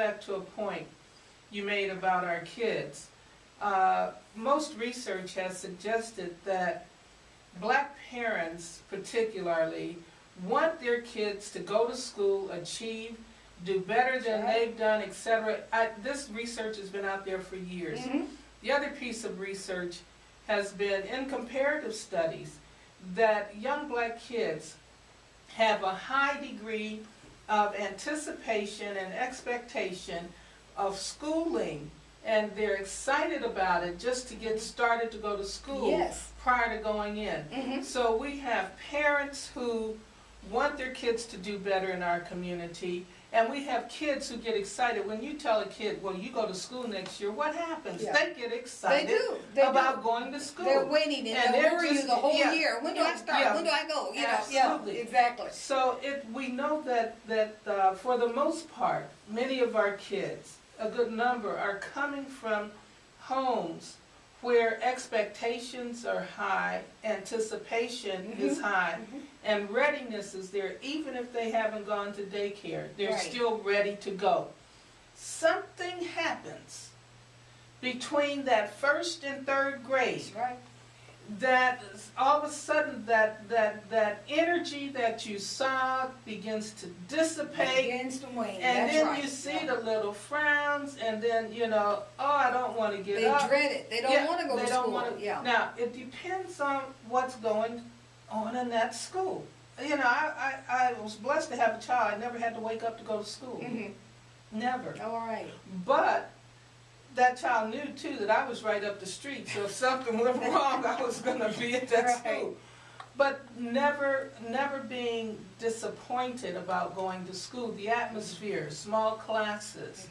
back to a point you made about our kids. Most research has suggested that black parents particularly want their kids to go to school, achieve, do better than they've done, etc. This research has been out there for years. The other piece of research has been in comparative studies that young black kids have a high degree of anticipation and expectation of schooling, and they're excited about it just to get started to go to school prior to going in. So we have parents who want their kids to do better in our community, and we have kids who get excited. When you tell a kid, well, you go to school next year, what happens? They get excited about going to school. They're waiting and they'll worry you the whole year. When do I start? When do I go? You Absolutely. know, exactly. So we know that for the most part, many of our kids, a good number, are coming from homes where expectations are high, anticipation is high, and readiness is there. Even if they haven't gone to daycare, they're still ready to go. Something happens between that first and third grade that all of a sudden that energy that you saw begins to dissipate, begins to wane. And then you see the little frowns, and then oh, I don't want to get up. They dread it. They don't want to go to school. Now it depends on what's going on in that school. I was blessed to have a child. I never had to wake up to go to school. Never. All right. But that child knew too that I was right up the street, so if something went wrong, I was going to be at that school. But never being disappointed about going to school. The atmosphere, small classes,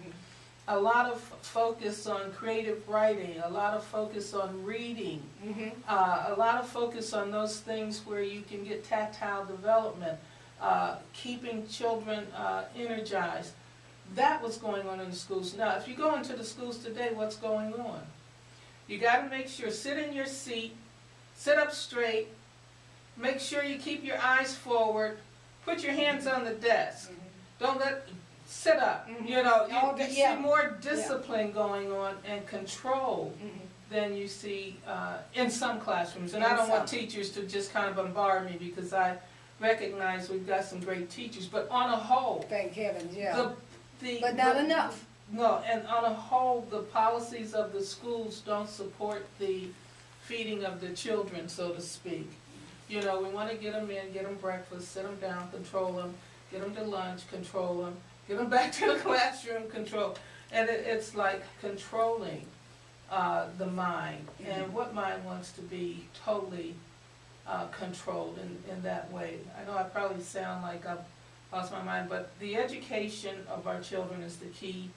a lot of focus on creative writing, a lot of focus on reading, a lot of focus on those things where you can get tactile development, keeping children energized. That was going on in the schools. Now, if you go into the schools today, what's going on? You got to make sure, sit in your seat, sit up straight, make sure you keep your eyes forward, put your hands on the desk. Don't sit up. You see more discipline going on and control than you see in some classrooms. And I don't want teachers to just kind of bombard me, because I recognize we've got some great teachers, but on a whole, thank heavens, but not enough. No, and on a whole, the policies of the schools don't support the feeding of the children, so to speak. We want to get them in, get them breakfast, sit them down, control them, get them to lunch, control them, get them back to the classroom, control. And it's like controlling the mind. And what mind wants to be totally controlled in that way? I know I probably sound like I've lost my mind, but the education of our children is the key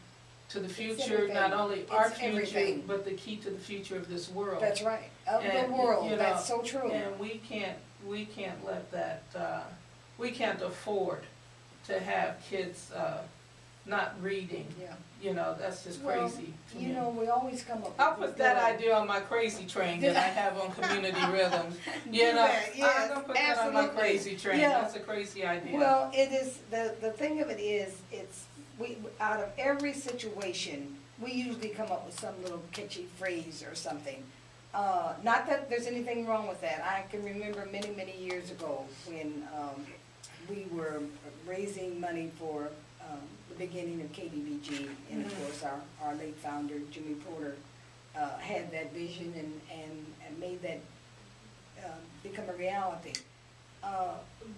to the future, not only our future, but the key to the future of this world. That's right, of the world. That's so true. And we can't let that. We can't afford to have kids not reading. That's just crazy. We always come up. I'll put that idea on my crazy train that I have on Community Rhythms. I'm gonna put that on my crazy train. That's a crazy idea. Well, it is. The thing of it is, we out of every situation, we usually come up with some little catchy phrase or something. Not that there's anything wrong with that. I can remember many years ago when we were raising money for the beginning of KBBG, and of course our late founder, Jimmy Porter, had that vision and made that become a reality.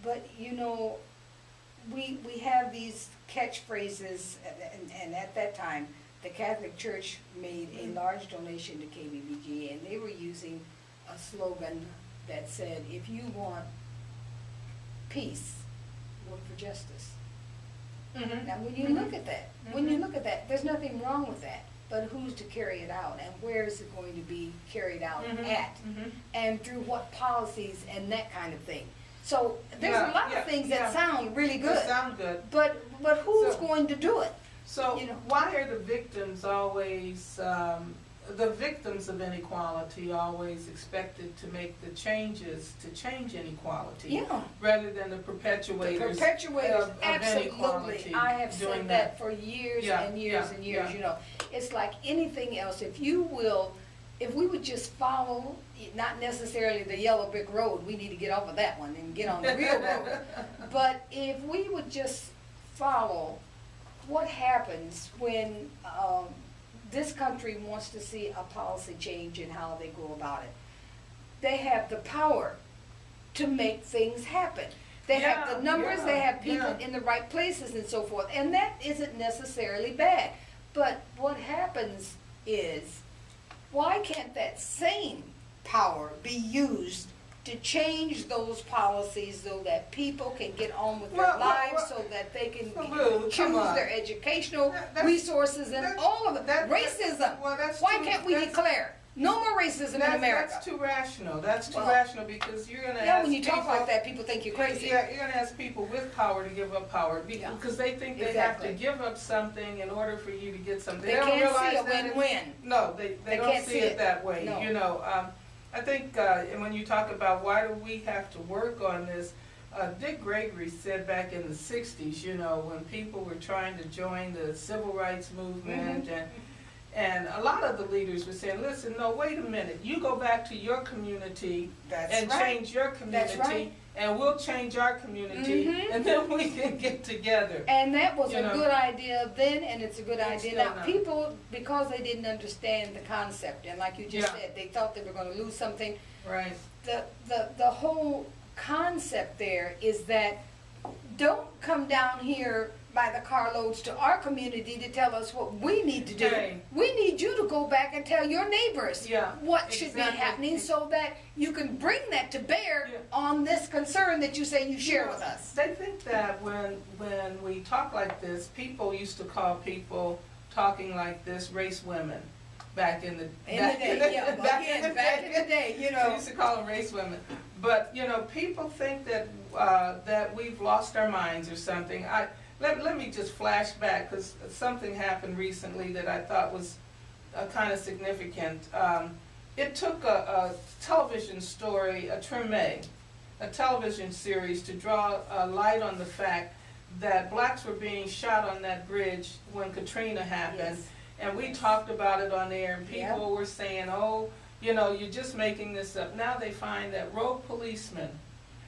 But we have these catchphrases, and at that time, the Catholic Church made a large donation to KBBG, and they were using a slogan that said, if you want peace, work for justice. Now, when you look at that, there's nothing wrong with that, but who's to carry it out, and where is it going to be carried out at, and through what policies and that kind of thing. So there's a lot of things that sound really good. They sound good. But who's going to do it? So why are the victims always the victims of inequality always expected to make the changes to change inequality, Yeah. rather than the perpetuators, of absolutely. inequality. I have doing said that for years Yeah, and years yeah, and years, yeah. you know. It's like anything else, if we would just follow, not necessarily the yellow brick road, we need to get off of that one and get on the real road. But if we would just follow what happens when this country wants to see a policy change in how they go about it. They have the power to make things happen. They have the numbers, they have people in the right places and so forth, and that isn't necessarily bad. But what happens is, why can't that same power be used to change those policies so that people can get on with their lives, so that they can choose their educational resources and all of it? Racism. Why can't we declare no more racism in America? That's too rational. That's too rational, because you're going to Yeah, ask when you people, talk like that, people think you're crazy. Yeah, you're going to ask people with power to give up power, because they think they have to give up something in order for you to get something. They don't can't realize see a that win-win. No, they don't can't see it that way. No. You know, I think, and when you talk about why do we have to work on this, Dick Gregory said back in the 60s, you know, when people were trying to join the civil rights movement, and a lot of the leaders were saying, listen, no, wait a minute, you go back to your community and change your community, and we'll change our community, and then we can get together. And that was a good idea then, and it's a good idea now. not. People, because they didn't understand the concept, and like you just said, they thought they were going to lose something. Right. The whole concept there is that don't come down here by the carloads to our community to tell us what we need to do. Right. We need you to go back and tell your neighbors what should be happening, so that you can bring that to bear on this concern that you say you share with us. They think that when we talk like this, people used to call people talking like this race women back in the day. Back in the day, you know. They used to call them race women. But, you know, people think that that we've lost our minds or something. Let me just flash back, because something happened recently that I thought was kind of significant. It took a television story, a television series, to draw a light on the fact that blacks were being shot on that bridge when Katrina happened. Yes. And we talked about it on air, and people were saying, oh, you know, you're just making this up. Now they find that rogue policemen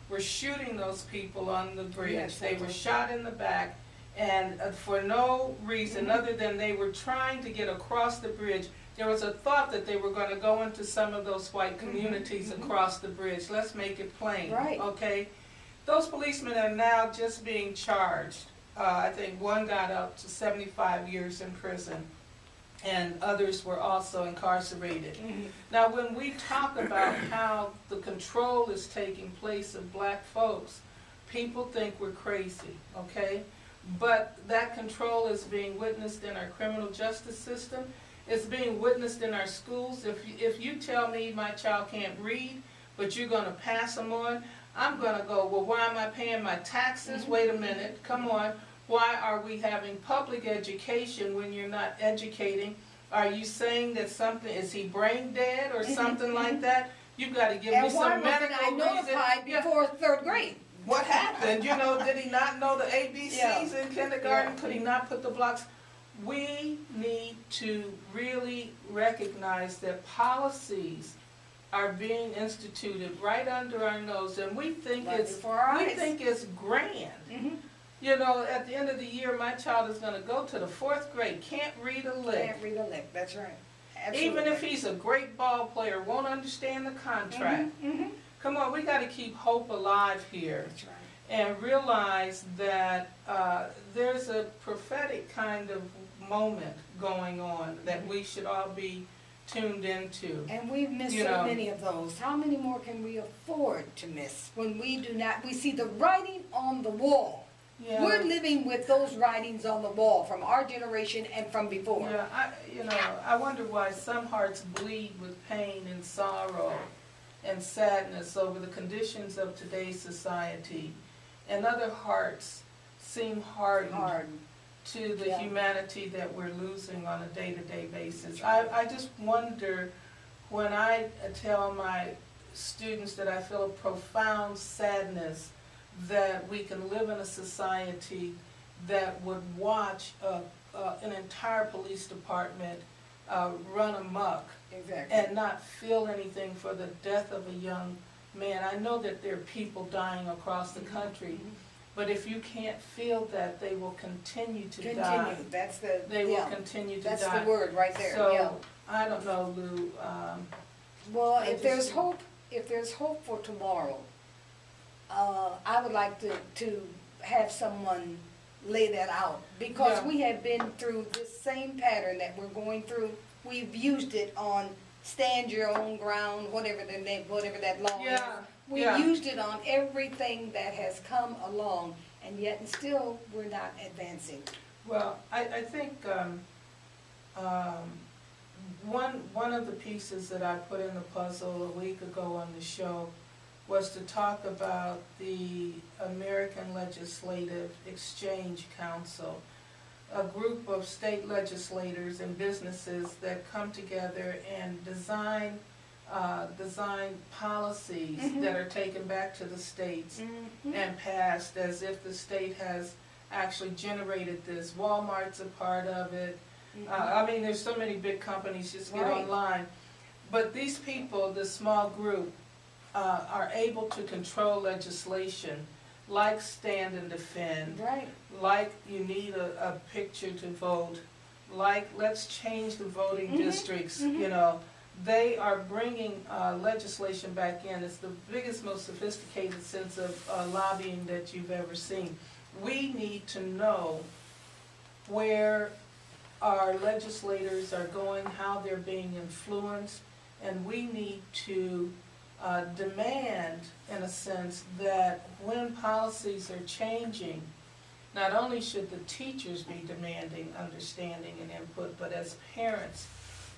were shooting those people on the bridge. Yes, they were shot in the back, and for no reason other than they were trying to get across the bridge. There was a thought that they were going to go into some of those white communities across the bridge. Let's make it plain, okay? Those policemen are now just being charged. I think one got up to 75 years in prison, and others were also incarcerated. Now, when we talk about how the control is taking place of black folks, people think we're crazy, okay? But that control is being witnessed in our criminal justice system. It's being witnessed in our schools. If you tell me my child can't read, but you're going to pass them on, I'm going to go, well, why am I paying my taxes? Wait a minute, come on. Why are we having public education when you're not educating? Are you saying that something, is he brain dead or something like that? You've got to give me some medical reason. And why wasn't I notified before third grade? What happened? You know, did he not know the ABCs in kindergarten? Could he not put the blocks? We need to really recognize that policies are being instituted right under our nose, and we think it's grand. You know, at the end of the year, my child is going to go to the 4th grade, can't read a lick. Can't read a lick, that's right. Absolutely. Even if he's a great ball player, won't understand the contract. Come on, we got to keep hope alive here. That's right. And realize that there's a prophetic kind of moment going on that we should all be tuned into. And we've missed so many of those. How many more can we afford to miss when we do not? We see the writing on the wall. Yeah. We're living with those writings on the wall from our generation and from before. Yeah, I wonder why some hearts bleed with pain and sorrow and sadness over the conditions of today's society, and other hearts seem hardened to the Yeah. humanity that we're losing on a day-to-day basis. I just wonder, when I tell my students that I feel a profound sadness that we can live in a society that would watch an entire police department run amok Exactly. and not feel anything for the death of a young man. I know that there are people dying across the country, but if you can't feel that, they will continue to die. Continue, that's the, They will yeah, continue to die. that's the word right there, So, yeah. I don't know, Lou. Well, I if there's just- hope, if there's hope for tomorrow, I would like to have someone lay that out. Because Yeah. we have been through this same pattern that we're going through. We've used it on stand your own ground, whatever the name, whatever that law is. Yeah, We've yeah. used it on everything that has come along, and yet and still we're not advancing. Well, I think one of the pieces that I put in the puzzle a week ago on the show was to talk about the American Legislative Exchange Council, a group of state legislators and businesses that come together and design policies Mhm. that are taken back to the states Mhm. and passed as if the state has actually generated this. Walmart's a part of it. I mean, there's so many big companies, just get Right. online. But these people, this small group, are able to control legislation like stand and defend, Right. like you need a picture to vote, like let's change the voting Mhm. districts, Mhm. you know. They are bringing legislation back in. It's the biggest, most sophisticated sense of lobbying that you've ever seen. We need to know where our legislators are going, how they're being influenced, and we need to demand, in a sense, that when policies are changing, not only should the teachers be demanding understanding and input, but as parents,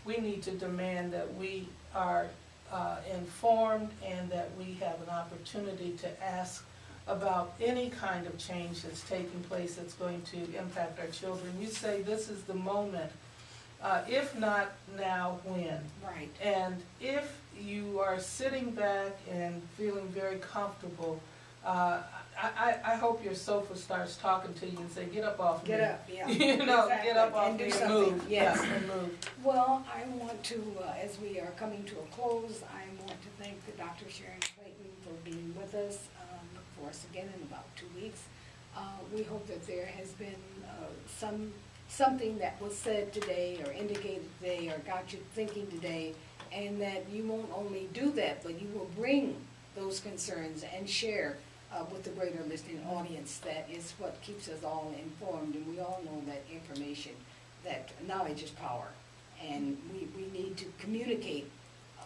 we need to demand that we are informed and that we have an opportunity to ask about any kind of change that's taking place that's going to impact our children. You say this is the moment, if not now, when? Right. And if you are sitting back and feeling very comfortable, I hope your sofa starts talking to you and say, get up off me. Get up, yeah. You know, Exactly. get up off And do me and something, move. yes. Yeah, and move. Well, I want to, as we are coming to a close, I want to thank Dr. Sharron Clayton for being with us. Look for us again in about 2 weeks. We hope that there has been something that was said today or indicated today or got you thinking today, and that you won't only do that, but you will bring those concerns and share with the greater listening audience. That is what keeps us all informed, and we all know that information, that knowledge is power, and we need to communicate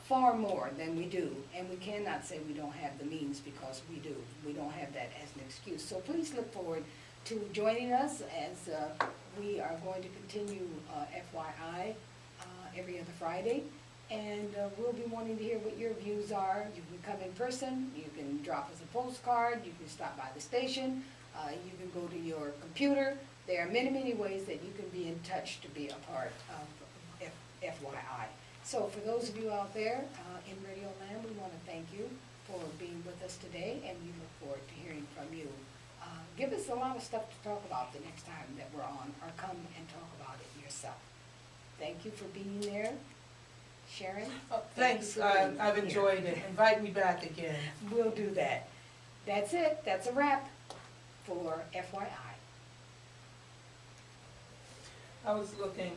far more than we do, and we cannot say we don't have the means, because we do. We don't have that as an excuse. So please look forward to joining us as we are going to continue FYI every other Friday. And we'll be wanting to hear what your views are. You can come in person, you can drop us a postcard, you can stop by the station, you can go to your computer. There are many, many ways that you can be in touch to be a part of FYI. So for those of you out there in Radio Land, we want to thank you for being with us today, and we look forward to hearing from you. Give us a lot of stuff to talk about the next time that we're on, or come and talk about it yourself. Thank you for being there. Sharron? Oh, Thank thanks, you for being I've here. enjoyed it. Invite me back again. We'll do that. That's it. That's a wrap for FYI. I was looking,